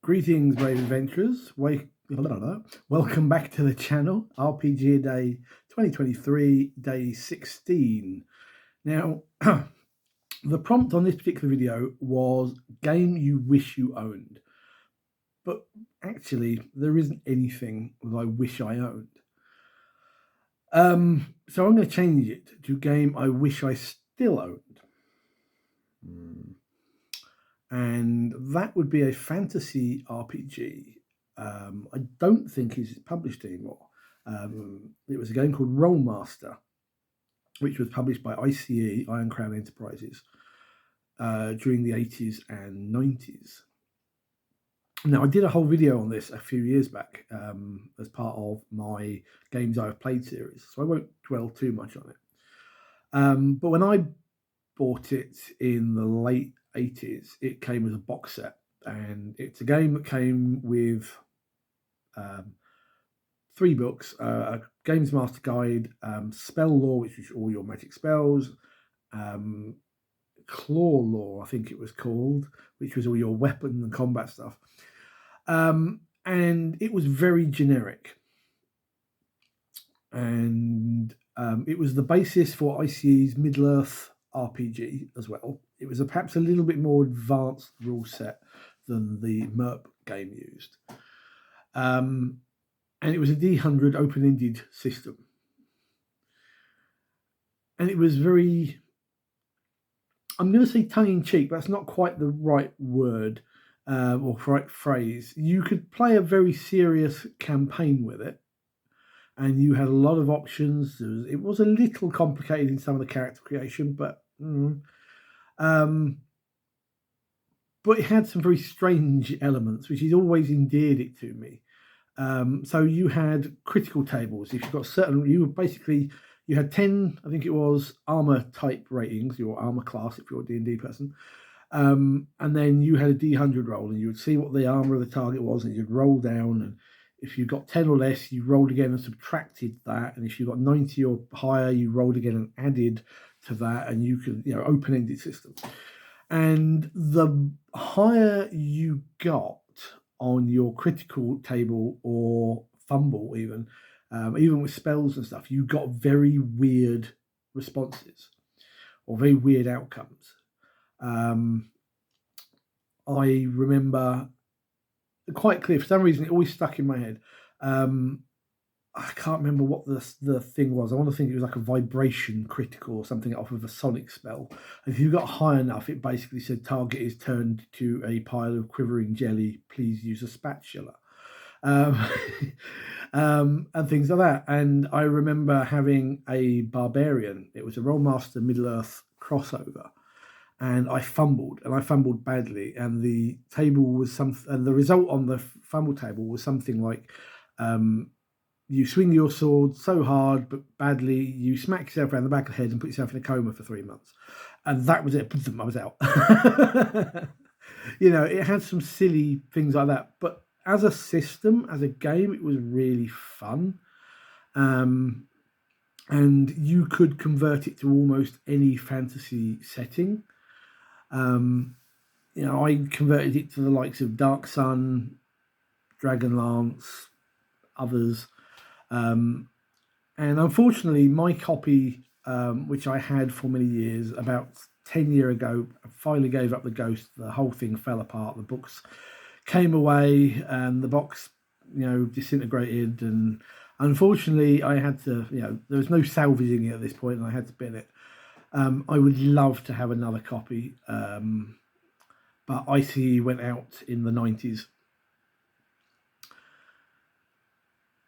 Greetings, brave adventurers. Welcome back to the channel. RPG Day 2023, day 16. Now, the prompt on this particular video was game you wish you owned. But actually, there isn't anything that I wish I owned. So I'm going to change it to game I wish I still owned. And that would be a fantasy RPG. I don't think it's published anymore. It was a game called Rolemaster, which was published by ICE, Iron Crown Enterprises, during the 80s and 90s. Now, I did a whole video on this a few years back as part of my Games I've Played series, so I won't dwell too much on it. But when I bought it in the late 80s, it came as a box set, and it's a game that came with 3 books, a Games Master Guide, Spell Lore, which is all your magic spells, Claw Lore, I think it was called, which was all your weapon and combat stuff. And it was very generic. And it was the basis for ICE's Middle-earth RPG as well. It was perhaps a little bit more advanced rule set than the MERP game used. And it was a D100 open-ended system. And it was very, I'm going to say tongue-in-cheek, but that's not quite the right word or right phrase. You could play a very serious campaign with it, and you had a lot of options. It was a little complicated in some of the character creation, but it had some very strange elements, which has always endeared it to me. So you had critical tables. If you got certain, you had 10, I think it was, armor type ratings, your armor class if you're a D&D person. And then you had a D100 roll, and you would see what the armor of the target was, and you'd roll down, and if you got 10 or less, you rolled again and subtracted that, and if you got 90 or higher, you rolled again and added to that, and you could, open-ended system. And the higher you got on your critical table or fumble, even with spells and stuff, you got very weird responses or very weird outcomes. I remember quite clear, for some reason it always stuck in my head. I can't remember what the thing was. I want to think it was like a vibration critical or something off of a sonic spell. And if you got high enough, it basically said target is turned to a pile of quivering jelly. Please use a spatula. And things like that. And I remember having a barbarian. It was a Rolemaster Middle-earth crossover. And I fumbled badly. And the table was and the result on the fumble table was something like, you swing your sword so hard but badly, you smack yourself around the back of the head and put yourself in a coma for 3 months. And that was it. I was out. It had some silly things like that. But as a system, as a game, it was really fun. And you could convert it to almost any fantasy setting. I converted it to the likes of Dark Sun, Dragonlance, others. And unfortunately, my copy, which I had for many years, about 10 years ago, I finally gave up the ghost. The whole thing fell apart. The books came away and the box, disintegrated. And unfortunately, I had to, there was no salvaging it at this point, and I had to bin it. I would love to have another copy, but ICE went out in the 90s.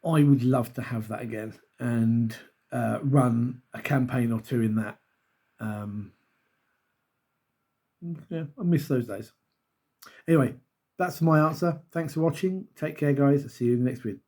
I would love to have that again and run a campaign or two in that. I miss those days. Anyway, that's my answer. Thanks for watching. Take care, guys. I'll see you in the next video.